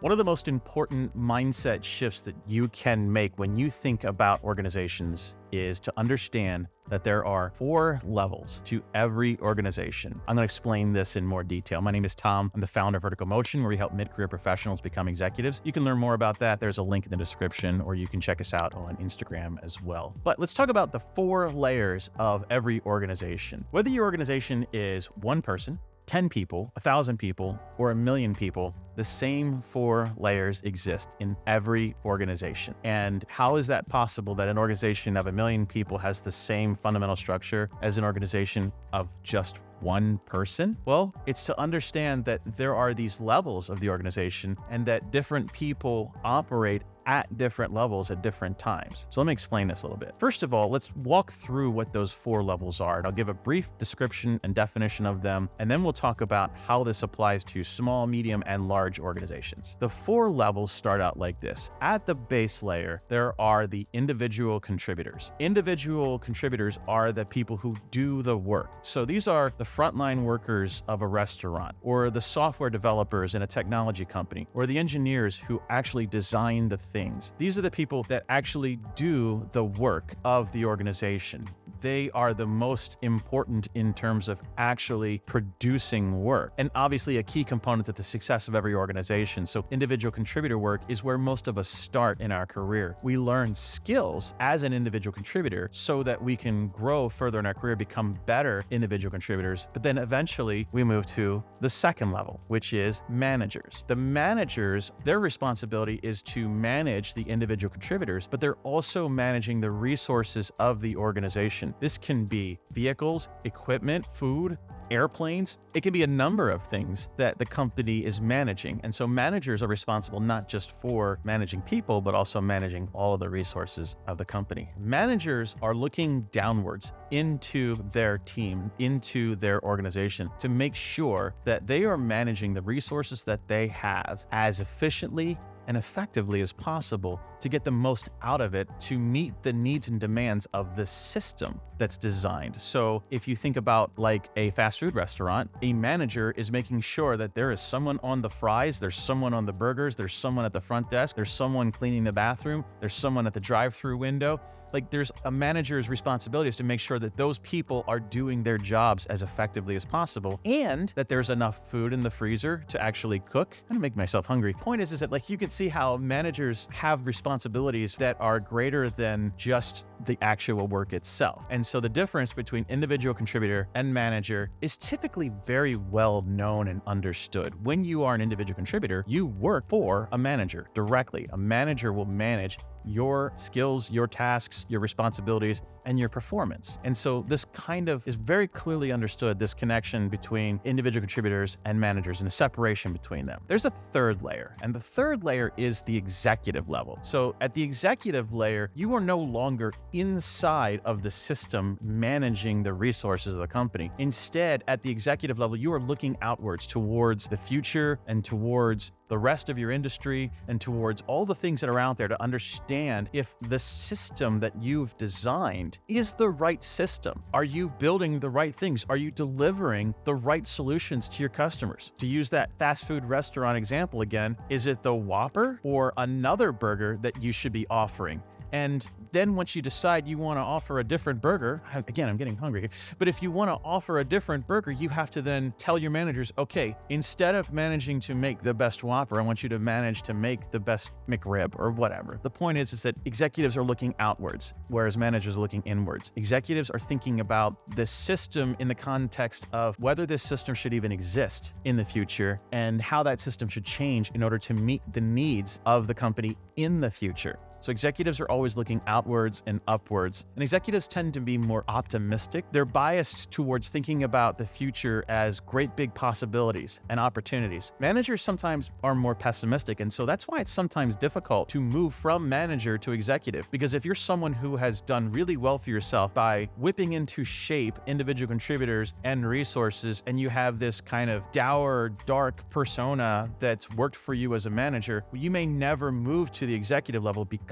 One of the most important mindset shifts that you can make when you think about organizations is to understand that there are 4 levels to every organization. I'm going to explain this in more detail. My name is Tom. I'm the founder of Vertical Motion, where we help mid-career professionals become executives. You can learn more about that. There's a link in the description, or you can check us out on Instagram as well. But let's talk about the 4 layers of every organization. Whether your organization is 1 person, 10 people, 1,000 people, or 1,000,000 people, the same 4 layers exist in every organization. And how is that possible that an organization of 1,000,000 people has the same fundamental structure as an organization of just 1 person? Well, it's to understand that there are these levels of the organization and that different people operate at different levels at different times. So let me explain this a little bit. First of all, let's walk through what those 4 levels are. And I'll give a brief description and definition of them, and then we'll talk about how this applies to small, medium, and large organizations. The 4 levels start out like this. At the base layer, there are the individual contributors. Individual contributors are the people who do the work. So these are the frontline workers of a restaurant, or the software developers in a technology company, or the engineers who actually design the things. These are the people that actually do the work of the organization. They are the most important in terms of actually producing work, and obviously a key component to the success of every organization. So individual contributor work is where most of us start in our career. We learn skills as an individual contributor so that we can grow further in our career, become better individual contributors. But then eventually we move to the second level, which is managers. The managers, their responsibility is to manage the individual contributors, but they're also managing the resources of the organization. This can be vehicles, equipment, food, airplanes. It can be a number of things that the company is managing. And so managers are responsible not just for managing people, but also managing all of the resources of the company. Managers are looking downwards into their team, into their organization, to make sure that they are managing the resources that they have as efficiently and effectively as possible to get the most out of it to meet the needs and demands of the system that's designed. So if you think about like a fast food restaurant, a manager is making sure that there is someone on the fries, there's someone on the burgers, there's someone at the front desk, there's someone cleaning the bathroom, there's someone at the drive-through window. Like there's a manager's responsibility is to make sure that those people are doing their jobs as effectively as possible, and that there's enough food in the freezer to actually cook. I'm gonna make myself hungry. Point is that like you can see how managers have responsibilities that are greater than just the actual work itself. And so the difference between individual contributor and manager is typically very well known and understood. When you are an individual contributor, you work for a manager directly. A manager will manage your skills, your tasks, your responsibilities, and your performance. And so this kind of is very clearly understood, this connection between individual contributors and managers and the separation between them. There's a third layer, and the third layer is the executive level. So at the executive layer, you are no longer inside of the system managing the resources of the company. Instead, at the executive level, you are looking outwards towards the future and towards the rest of your industry and towards all the things that are out there to understand if the system that you've designed is the right system. Are you building the right things? Are you delivering the right solutions to your customers? To use that fast food restaurant example again, is it the Whopper or another burger that you should be offering? And then once you decide you want to offer a different burger, again, I'm getting hungry, but if you want to offer a different burger, you have to then tell your managers, okay, instead of managing to make the best Whopper, I want you to manage to make the best McRib or whatever. The point is that executives are looking outwards, whereas managers are looking inwards. Executives are thinking about the system in the context of whether this system should even exist in the future and how that system should change in order to meet the needs of the company in the future. So executives are always looking outwards and upwards, and executives tend to be more optimistic. They're biased towards thinking about the future as great big possibilities and opportunities. Managers sometimes are more pessimistic, and so that's why it's sometimes difficult to move from manager to executive, because if you're someone who has done really well for yourself by whipping into shape individual contributors and resources, and you have this kind of dour, dark persona that's worked for you as a manager, you may never move to the executive level because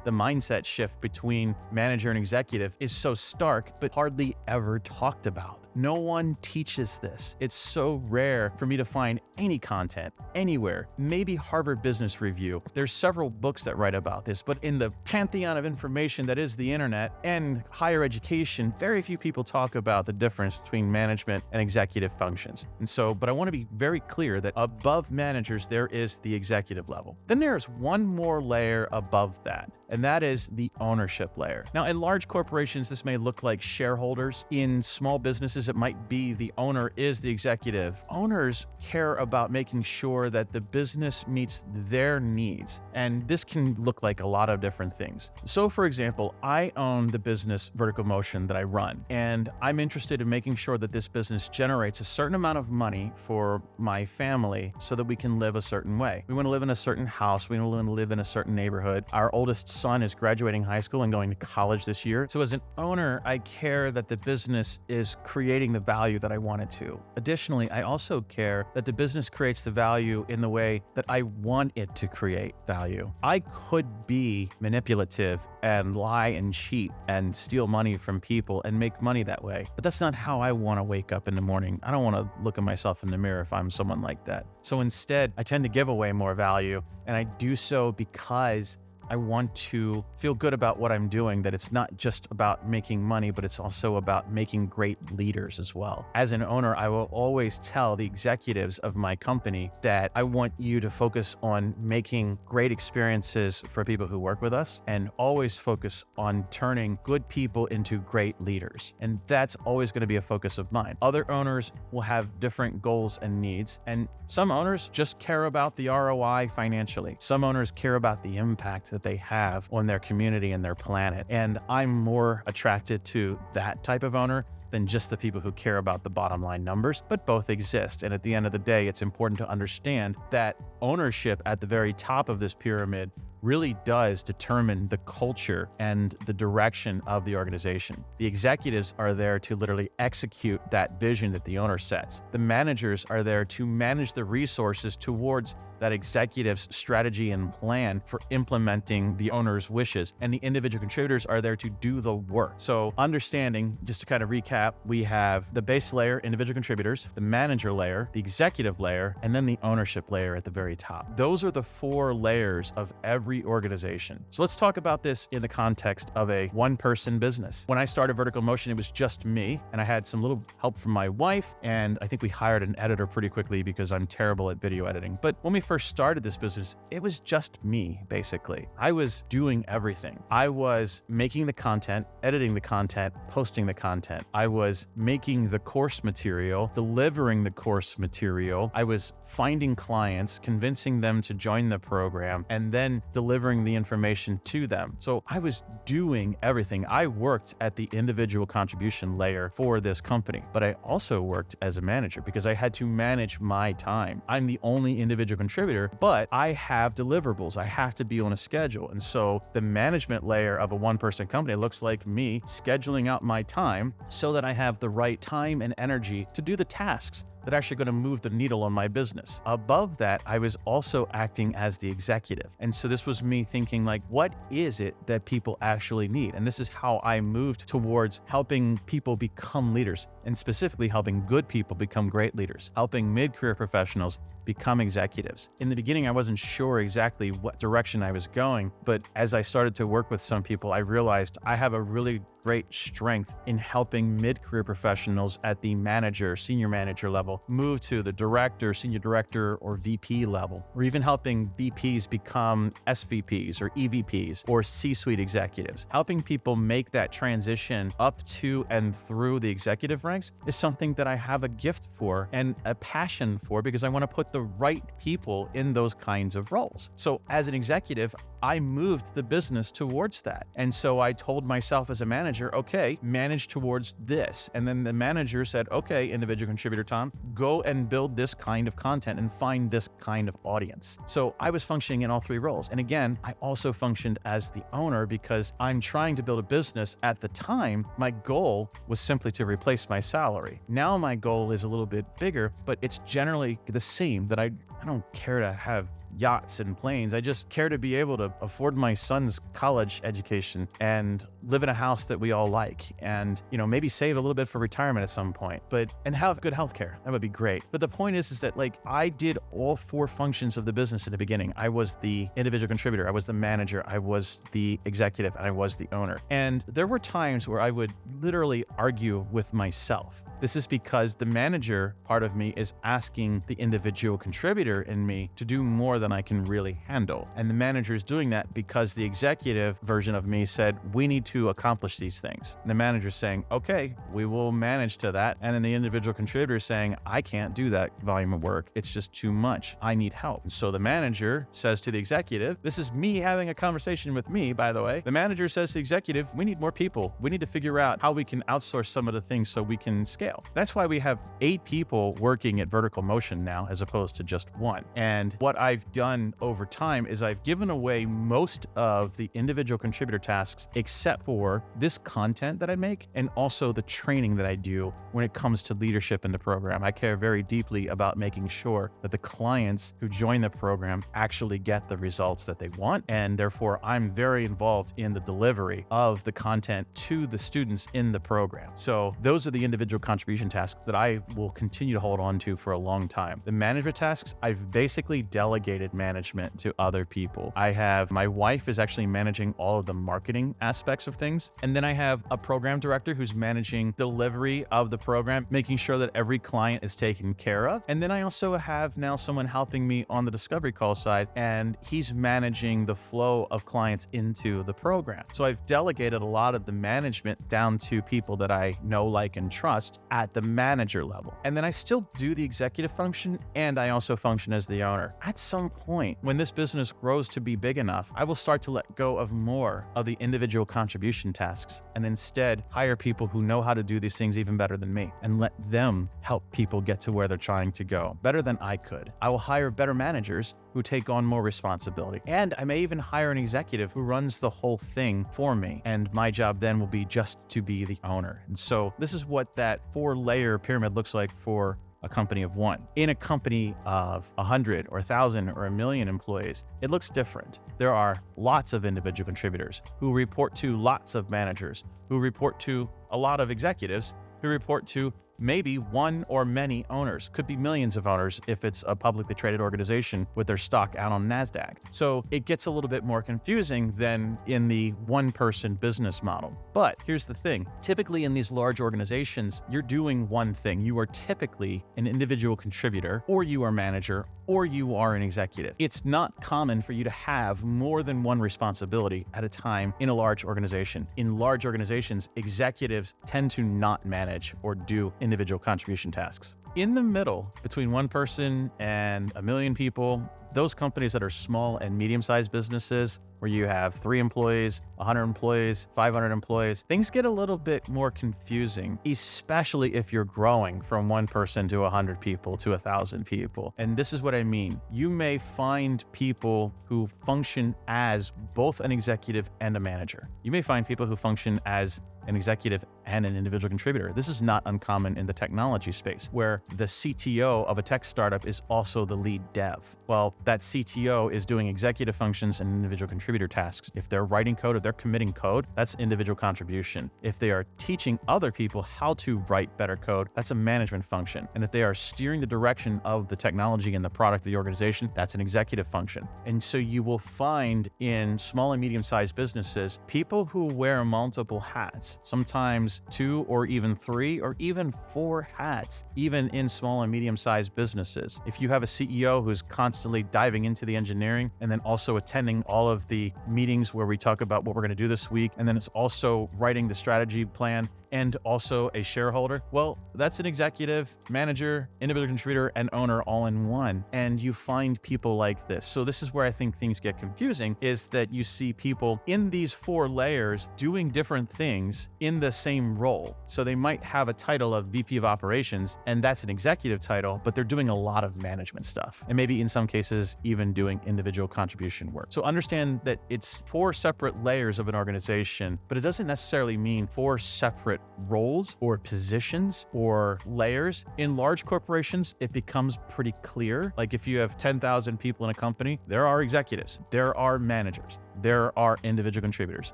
the mindset shift between manager and executive is so stark, but hardly ever talked about. No one teaches this. It's so rare for me to find any content anywhere. Maybe Harvard Business Review. There's several books that write about this, but in the pantheon of information that is the internet and higher education, very few people talk about the difference between management and executive functions. But I want to be very clear that above managers, there is the executive level. Then there's one more layer above that, and that is the ownership layer. Now, in large corporations, this may look like shareholders. In small businesses, it might be the owner is the executive. Owners care about making sure that the business meets their needs, and this can look like a lot of different things. So, for example, I own the business Vertical Motion that I run, and I'm interested in making sure that this business generates a certain amount of money for my family so that we can live a certain way. We want to live in a certain house. We want to live in a certain neighborhood. Our oldest son is graduating high school and going to college this year. So as an owner, I care that the business is creating the value that I want it to. Additionally, I also care that the business creates the value in the way that I want it to create value. I could be manipulative and lie and cheat and steal money from people and make money that way, but that's not how I want to wake up in the morning. I don't want to look at myself in the mirror if I'm someone like that. So instead, I tend to give away more value, and I do so because I want to feel good about what I'm doing, that it's not just about making money, but it's also about making great leaders as well. As an owner, I will always tell the executives of my company that I want you to focus on making great experiences for people who work with us, and always focus on turning good people into great leaders. And that's always going to be a focus of mine. Other owners will have different goals and needs, and some owners just care about the ROI financially. Some owners care about the impact that they have on their community and their planet. And I'm more attracted to that type of owner than just the people who care about the bottom line numbers, but both exist. And at the end of the day, it's important to understand that ownership at the very top of this pyramid really does determine the culture and the direction of the organization. The executives are there to literally execute that vision that the owner sets. The managers are there to manage the resources towards that executive's strategy and plan for implementing the owner's wishes. And the individual contributors are there to do the work. So understanding, just to kind of recap, we have the base layer, individual contributors, the manager layer, the executive layer, and then the ownership layer at the very top. Those are the 4 layers of every organization. So let's talk about this in the context of a one-person business. When I started Vertical Motion, it was just me, and I had some little help from my wife, and I think we hired an editor pretty quickly because I'm terrible at video editing. But when we first started this business, it was just me, basically. I was doing everything. I was making the content, editing the content, posting the content. I was making the course material, delivering the course material. I was finding clients, convincing them to join the program, and then delivering the information to them. So I was doing everything. I worked at the individual contribution layer for this company, but I also worked as a manager because I had to manage my time. I'm the only individual contributor, but I have deliverables. I have to be on a schedule. And so the management layer of a one-person company looks like me scheduling out my time so that I have the right time and energy to do the tasks that are actually going to move the needle on my business. Above that, I was also acting as the executive. And so this was me thinking like, what is it that people actually need? And this is how I moved towards helping people become leaders, and specifically helping good people become great leaders, helping mid-career professionals become executives. In the beginning, I wasn't sure exactly what direction I was going, but as I started to work with some people, I realized I have a really great strength in helping mid-career professionals at the manager, senior manager level move to the director, senior director, or VP level, or even helping VPs become SVPs or EVPs or C-suite executives. Helping people make that transition up to and through the executive ranks is something that I have a gift for and a passion for, because I want to put the right people in those kinds of roles. So as an executive, I moved the business towards that. And so I told myself as a manager, okay, manage towards this. And then the manager said, okay, individual contributor Tom, go and build this kind of content and find this kind of audience. So I was functioning in all 3 roles. And again, I also functioned as the owner because I'm trying to build a business. At the time, my goal was simply to replace my salary. Now my goal is a little bit bigger, but it's generally the same, that I don't care to have yachts and planes. I just care to be able to afford my son's college education and live in a house that we all like, and, maybe save a little bit for retirement at some point, and have good healthcare. That would be great. But the point is that I did all four functions of the business in the beginning. I was the individual contributor, I was the manager, I was the executive, and I was the owner. And there were times where I would literally argue with myself. This is because the manager part of me is asking the individual contributor in me to do more than I can really handle. And the manager is doing that because the executive version of me said, we need to accomplish these things. And the manager is saying, okay, we will manage to that. And then the individual contributor is saying, I can't do that volume of work. It's just too much. I need help. And so the manager says to the executive, this is me having a conversation with me, by the way. The manager says to the executive, we need more people. We need to figure out how we can outsource some of the things so we can scale. That's why we have 8 people working at Vertical Motion now, as opposed to just 1. And what I've done over time is I've given away most of the individual contributor tasks, except for this content that I make and also the training that I do when it comes to leadership in the program. I care very deeply about making sure that the clients who join the program actually get the results that they want. And therefore, I'm very involved in the delivery of the content to the students in the program. So those are the individual contribution tasks that I will continue to hold on to for a long time. The management tasks, I've basically delegated management to other people. My wife is actually managing all of the marketing aspects of things. And then I have a program director who's managing delivery of the program, making sure that every client is taken care of. And then I also have now someone helping me on the discovery call side, and he's managing the flow of clients into the program. So I've delegated a lot of the management down to people that I know, like, and trust at the manager level. And then I still do the executive function, and I also function as the owner. At some point, when this business grows to be big enough, I will start to let go of more of the individual contribution tasks and instead hire people who know how to do these things even better than me and let them help people get to where they're trying to go better than I could. I will hire better managers who take on more responsibility. And I may even hire an executive who runs the whole thing for me. And my job then will be just to be the owner. And so this is what that 4-layer pyramid looks like for a company of 1. In a company of 100 or 1,000 or 1,000,000 employees, it looks different. There are lots of individual contributors who report to lots of managers, who report to a lot of executives, who report to maybe one or many owners. Could be millions of owners if it's a publicly traded organization with their stock out on NASDAQ. So it gets a little bit more confusing than in the one-person business model. But here's the thing. Typically in these large organizations, you're doing one thing. You are typically an individual contributor, or you are manager, or you are an executive. It's not common for you to have more than one responsibility at a time in a large organization. In large organizations, executives tend to not manage or do individual contribution tasks. In the middle, between one person and 1,000,000 people, those companies that are small and medium-sized businesses, where you have 3 employees, 100 employees, 500 employees, things get a little bit more confusing, especially if you're growing from 1 person to 100 people to 1,000 people. And this is what I mean. You may find people who function as both an executive and a manager. You may find people who function as an executive and an individual contributor. This is not uncommon in the technology space, where the CTO of a tech startup is also the lead dev. Well, that CTO is doing executive functions and individual contributor tasks. If they're writing code or they're committing code, that's individual contribution. If they are teaching other people how to write better code, that's a management function. And if they are steering the direction of the technology and the product of the organization, that's an executive function. And so you will find in small and medium-sized businesses, people who wear multiple hats, sometimes 2 or even 3 or even 4 hats, even in small and medium-sized businesses. If you have a CEO who's constantly diving into the engineering and then also attending all of the meetings where we talk about what we're going to do this week, and then it's also writing the strategy plan and also a shareholder, well, that's an executive, manager, individual contributor, and owner all in one. And you find people like this. So this is where I think things get confusing, is that you see people in these 4 layers doing different things in the same role. So they might have a title of VP of operations, and that's an executive title, but they're doing a lot of management stuff. And maybe in some cases, even doing individual contribution work. So understand that it's 4 separate layers of an organization, but it doesn't necessarily mean 4 separate roles or positions or layers. In large corporations, it becomes pretty clear. Like if you have 10,000 people in a company, there are executives, there are managers, there are individual contributors,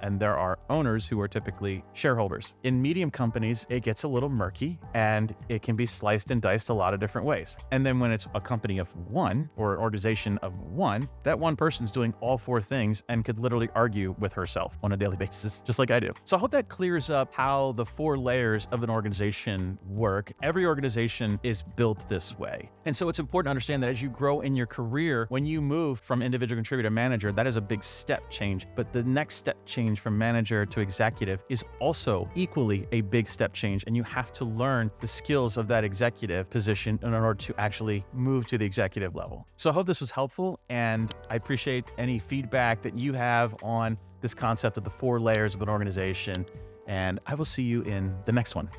and there are owners who are typically shareholders. In medium companies, it gets a little murky and it can be sliced and diced a lot of different ways. And then when it's a company of one or an organization of one, that one person's doing all four things and could literally argue with herself on a daily basis, just like I do. So I hope that clears up how the four layers of an organization work. Every organization is built this way. And so it's important to understand that as you grow in your career, when you move from individual contributor to manager, that is a big step change. But the next step change from manager to executive is also equally a big step change. And you have to learn the skills of that executive position in order to actually move to the executive level. So I hope this was helpful, and I appreciate any feedback that you have on this concept of the four layers of an organization. And I will see you in the next one.